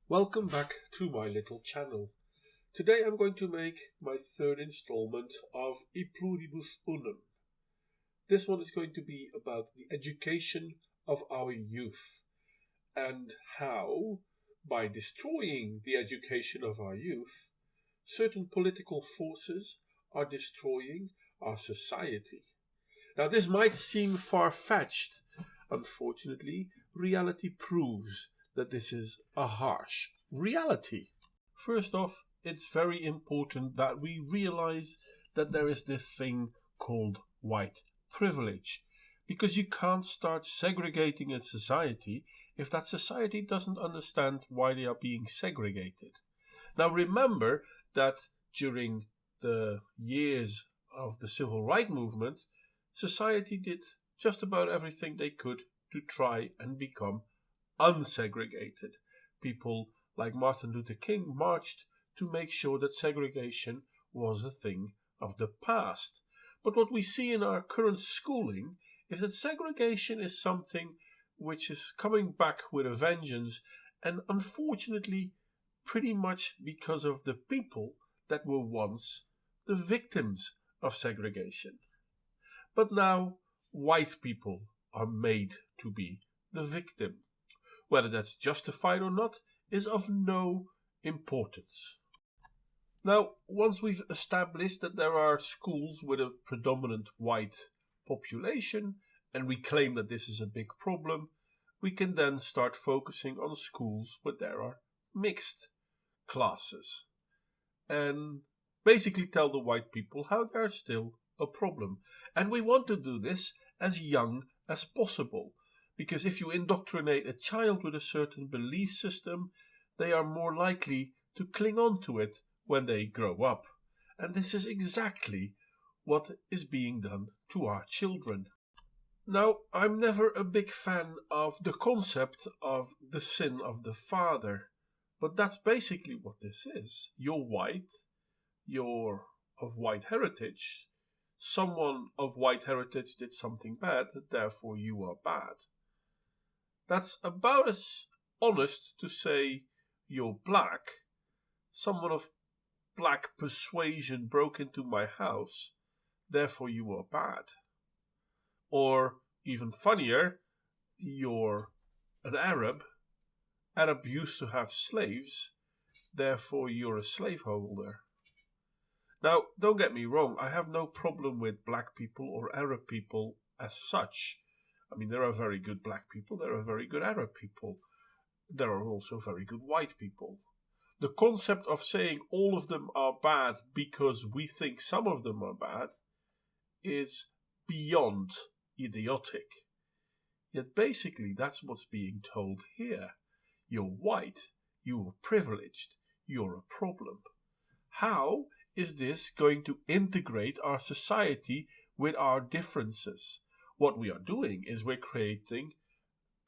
Welcome back to my little channel. Today I'm going to make my third installment of a Pluribus Unum. This one is going to be about the education of our youth and how, by destroying the education of our youth, certain political forces are destroying our society. Now this might seem far-fetched. Unfortunately, reality proves that this is a harsh reality. First off, it's very important that we realize that there is this thing called white privilege, because you can't start segregating a society if that society doesn't understand why they are being segregated. Now remember that during the years of the civil rights movement, society did just about everything they could to try and become unsegregated. People like Martin Luther King marched to make sure that segregation was a thing of the past. But what we see in our current schooling is that segregation is something which is coming back with a vengeance, and unfortunately pretty much because of the people that were once the victims of segregation. But now white people are made to be the victim. Whether that's justified or not is of no importance. Now, once we've established that there are schools with a predominant white population, and we claim that this is a big problem, we can then start focusing on schools where there are mixed classes, and basically tell the white people how they're still a problem. And we want to do this as young as possible, because if you indoctrinate a child with a certain belief system, they are more likely to cling on to it when they grow up. And this is exactly what is being done to our children. Now, I'm never a big fan of the concept of the sin of the father, but that's basically what this is. You're white, you're of white heritage, someone of white heritage did something bad, therefore you are bad. That's about as honest to say you're black, someone of black persuasion broke into my house, therefore you are bad. Or, even funnier, you're an Arab used to have slaves, therefore you're a slaveholder. Now, don't get me wrong, I have no problem with black people or Arab people as such. I mean, there are very good black people, there are very good Arab people. There are also very good white people. The concept of saying all of them are bad because we think some of them are bad is beyond idiotic. Yet basically that's what's being told here. You're white, you're privileged, you're a problem. How is this going to integrate our society with our differences? What we are doing is we're creating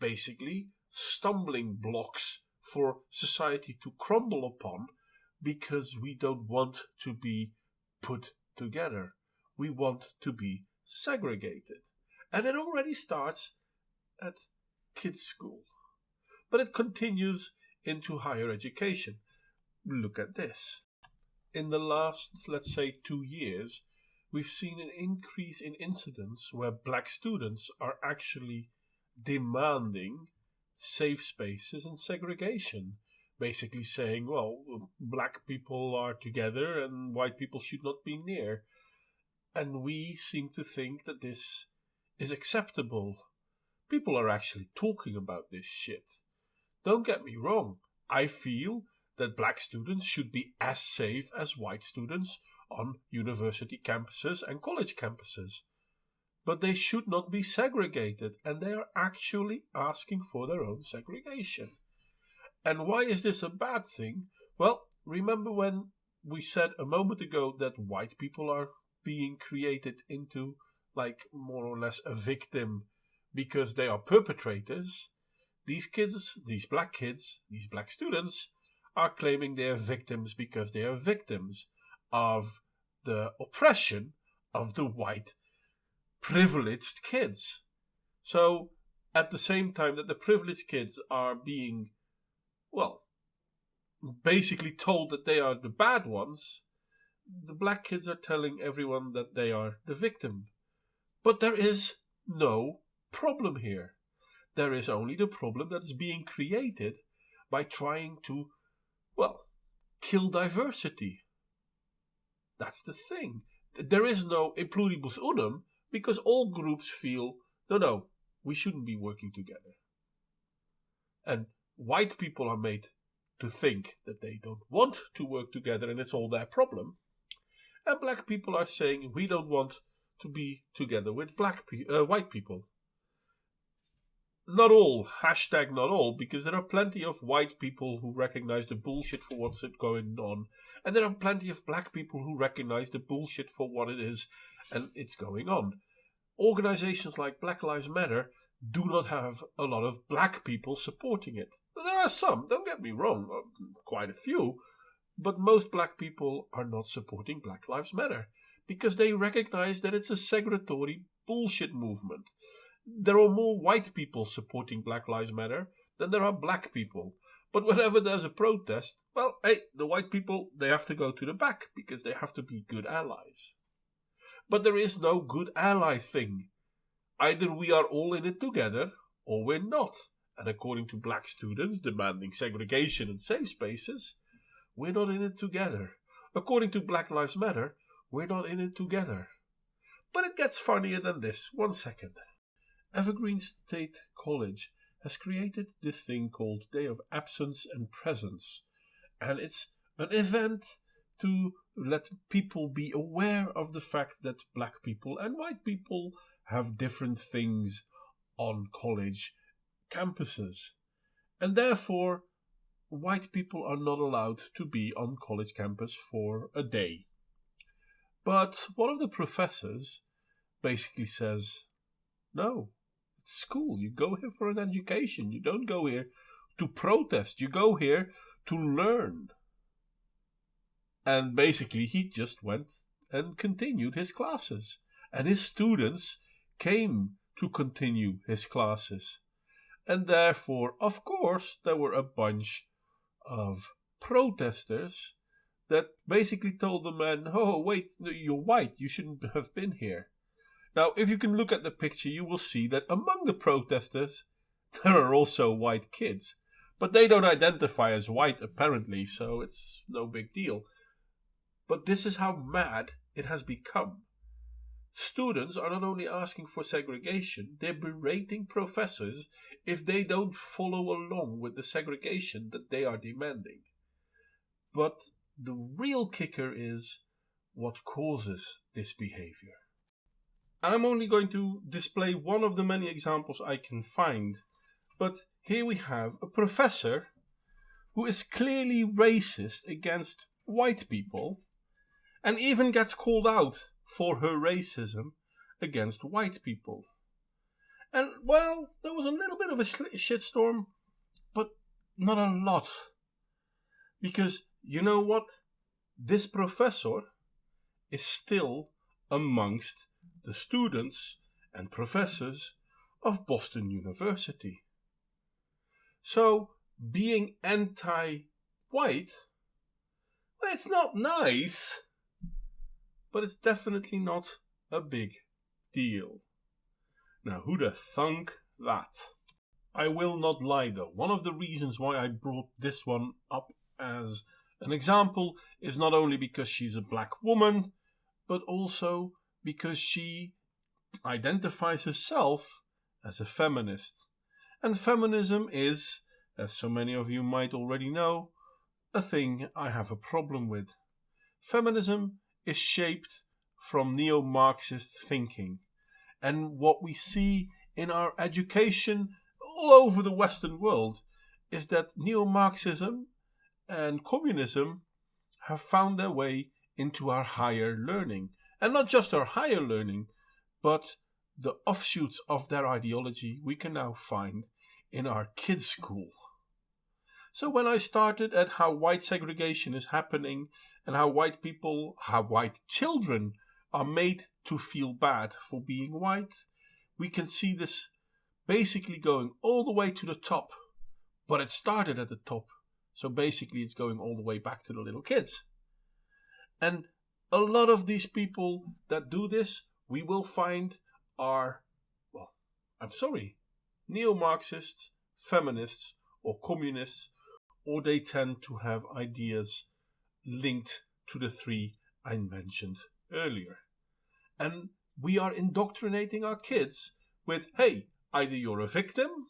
basically stumbling blocks for society to crumble upon, because we don't want to be put together. We want to be segregated. And it already starts at kids' school. But it continues into higher education. Look at this. In the last, let's say, 2 years, we've seen an increase in incidents where black students are actually demanding safe spaces and segregation. Basically saying, well, black people are together and white people should not be near. And we seem to think that this is acceptable. People are actually talking about this shit. Don't get me wrong, I feel that black students should be as safe as white students on university campuses and college campuses. But they should not be segregated, and they are actually asking for their own segregation. And why is this a bad thing? Well, remember when we said a moment ago that white people are being created into like more or less a victim because they are perpetrators? These kids, these black kids, these black students are claiming they are victims because they are victims of the oppression of the white privileged kids. So at the same time that the privileged kids are being, well, basically told that they are the bad ones, the black kids are telling everyone that they are the victim. But there is no problem here. There is only the problem that is being created by trying to, well, kill diversity. That's the thing. There is no Pluribus Unum because all groups feel, no, we shouldn't be working together. And white people are made to think that they don't want to work together and it's all their problem. And black people are saying we don't want to be together with white people. Not all, hashtag not all, because there are plenty of white people who recognize the bullshit for what's going on, and there are plenty of black people who recognize the bullshit for what it is and it's going on. Organizations like Black Lives Matter do not have a lot of black people supporting it. There are some, don't get me wrong, quite a few, but most black people are not supporting Black Lives Matter because they recognize that it's a segregatory bullshit movement. There are more white people supporting Black Lives Matter than there are black people. But whenever there's a protest, well, hey, the white people, they have to go to the back because they have to be good allies. But there is no good ally thing. Either we are all in it together or we're not. And according to black students demanding segregation and safe spaces, we're not in it together. According to Black Lives Matter, we're not in it together. But it gets funnier than this. 1 second. Evergreen State College has created this thing called Day of Absence and Presence. And it's an event to let people be aware of the fact that black people and white people have different things on college campuses. And therefore, white people are not allowed to be on college campus for a day. But one of the professors basically says, no, it's school. You go here for an education. You don't go here to protest. You go here to learn. And basically he just went and continued his classes. And his students came to continue his classes. And therefore, of course, there were a bunch of protesters that basically told the man, oh, wait, you're white, you shouldn't have been here. Now, if you can look at the picture, you will see that among the protesters, there are also white kids. But they don't identify as white, apparently, so it's no big deal. But this is how mad it has become. Students are not only asking for segregation, they're berating professors if they don't follow along with the segregation that they are demanding. But the real kicker is what causes this behavior. And I'm only going to display one of the many examples I can find. But here we have a professor who is clearly racist against white people and even gets called out for her racism against white people. And, well, there was a little bit of a shitstorm, but not a lot. Because, you know what? This professor is still amongst the students and professors of Boston University. So, being anti-white, well, it's not nice, but it's definitely not a big deal. Now, who'd have thunk that? I will not lie though, one of the reasons why I brought this one up as an example is not only because she's a black woman, but also because she identifies herself as a feminist. And feminism is, as so many of you might already know, a thing I have a problem with. Feminism is shaped from neo-Marxist thinking. And what we see in our education all over the Western world is that neo-Marxism and communism have found their way into our higher learning. And not just our higher learning, but the offshoots of their ideology we can now find in our kids' school. So when I started at how white segregation is happening and how white children are made to feel bad for being white, we can see this basically going all the way to the top. But it started at the top, So basically it's going all the way back to the little kids. And a lot of these people that do this, we will find are, well, I'm sorry, neo-Marxists, feminists, or communists, or they tend to have ideas linked to the three I mentioned earlier. And we are indoctrinating our kids with, hey, either you're a victim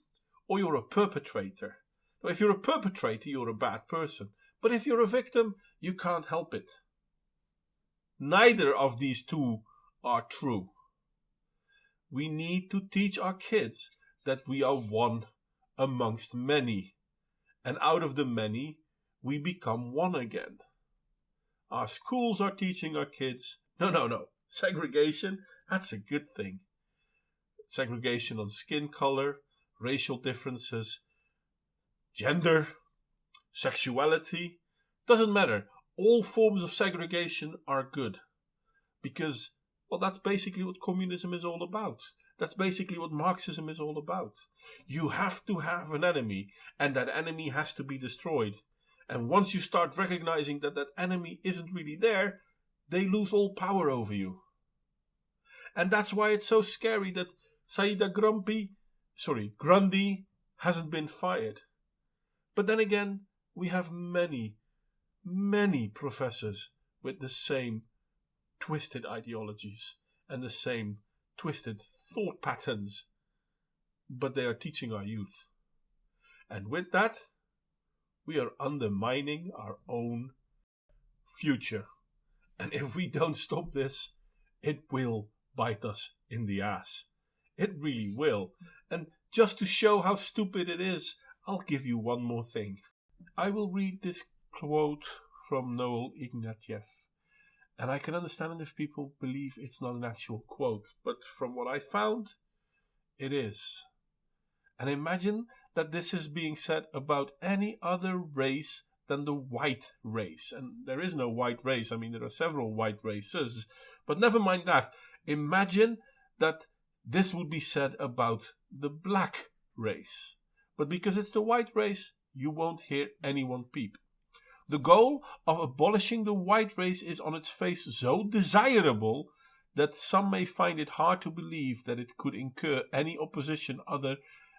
or you're a perpetrator. Now, if you're a perpetrator, you're a bad person. But if you're a victim, you can't help it. Neither of these two are true. We need to teach our kids that we are one amongst many. And out of the many, we become one again. Our schools are teaching our kids, no, segregation, that's a good thing. Segregation on skin color, racial differences, gender, sexuality, doesn't matter. All forms of segregation are good. Because, well, that's basically what communism is all about. That's basically what Marxism is all about. You have to have an enemy, and that enemy has to be destroyed. And once you start recognizing that that enemy isn't really there, they lose all power over you. And that's why it's so scary that Saida Grundy hasn't been fired. But then again, we have many professors with the same twisted ideologies and the same twisted thought patterns. But they are teaching our youth. And with that, we are undermining our own future. And if we don't stop this, it will bite us in the ass. It really will. And just to show how stupid it is, I'll give you one more thing. I will read this quote from Noel Ignatieff. And I can understand if people believe it's not an actual quote, but from what I found, it is. And imagine that this is being said about any other race than the white race. And there is no white race. I mean, there are several white races. But never mind that. Imagine that this would be said about the black race. But because it's the white race, you won't hear anyone peep. The goal of abolishing the white race is on its face so desirable that some may find it hard to believe that it could incur any opposition other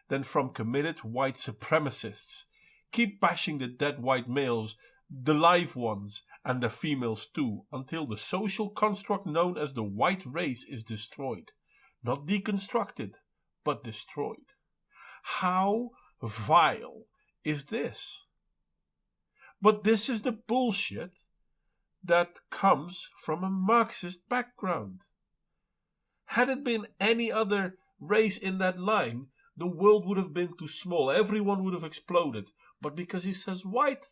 than from committed white supremacists. Keep bashing the dead white males, the live ones, and the females too, until the social construct known as the white race is destroyed. Not deconstructed, but destroyed. How vile is this? But this is the bullshit that comes from a Marxist background. Had it been any other race in that line, the world would have been too small. Everyone would have exploded. But because he says white,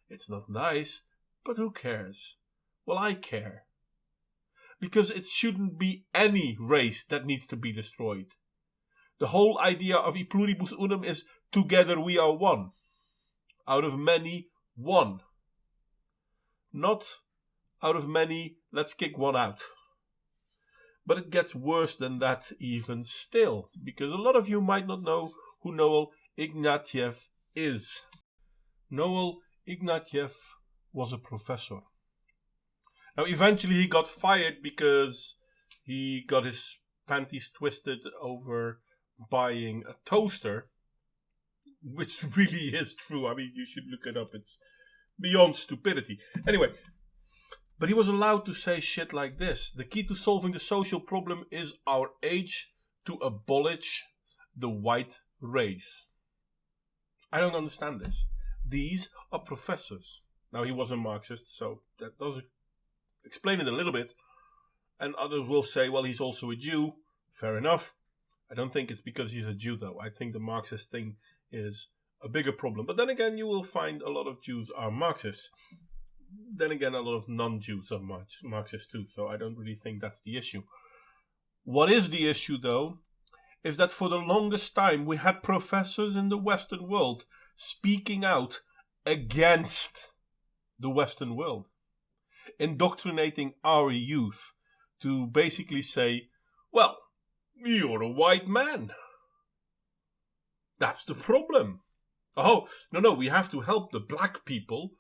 it's not nice, but who cares? Well, I care. Because it shouldn't be any race that needs to be destroyed. The whole idea of Pluribus Unum is together we are one. Out of many, one. Not out of many, let's kick one out. But it gets worse than that even still, because a lot of you might not know who Noel Ignatieff is. Noel Ignatieff was a professor. Now eventually he got fired because he got his panties twisted over buying a toaster, which really is true. I mean, you should look it up. It's beyond stupidity. Anyway, but he was allowed to say shit like this. The key to solving the social problem is our age to abolish the white race. I don't understand this. These are professors. Now, he was a Marxist, so that does explain it a little bit. And others will say, well, he's also a Jew. Fair enough. I don't think it's because he's a Jew, though. I think the Marxist thing is a bigger problem. But then again, you will find a lot of Jews are Marxists. Then again, a lot of non-Jews are Marxists too, so I don't really think that's the issue. What is the issue, though, is that for the longest time we had professors in the Western world speaking out against the Western world, indoctrinating our youth to basically say, well, you're a white man. That's the problem. Oh, no, we have to help the black people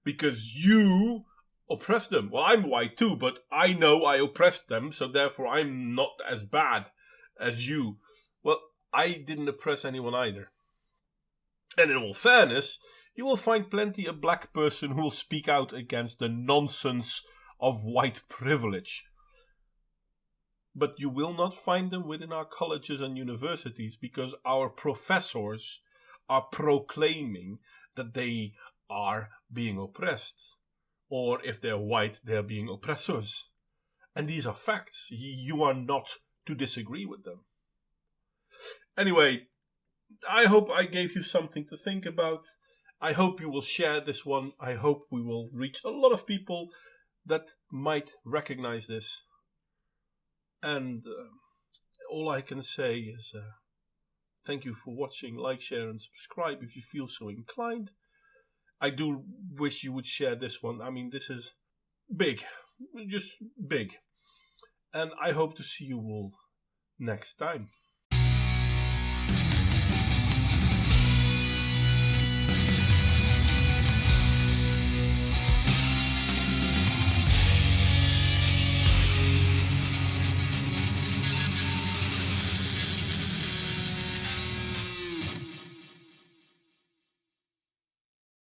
because you oppress them. Well, I'm white too, but I know I oppressed them, so therefore I'm not as bad as you. Well, I didn't oppress anyone either. And in all fairness, you will find plenty a black person who will speak out against the nonsense of white privilege. But you will not find them within our colleges and universities because our professors are proclaiming that they are being oppressed. Or if they're white, they're being oppressors. And these are facts. You are not to disagree with them. Anyway, I hope I gave you something to think about. I hope you will share this one. I hope we will reach a lot of people that might recognize this. And all I can say is thank you for watching. Like, share, and subscribe if you feel so inclined. I do wish you would share this one. I mean, this is big. Just big. And I hope to see you all next time.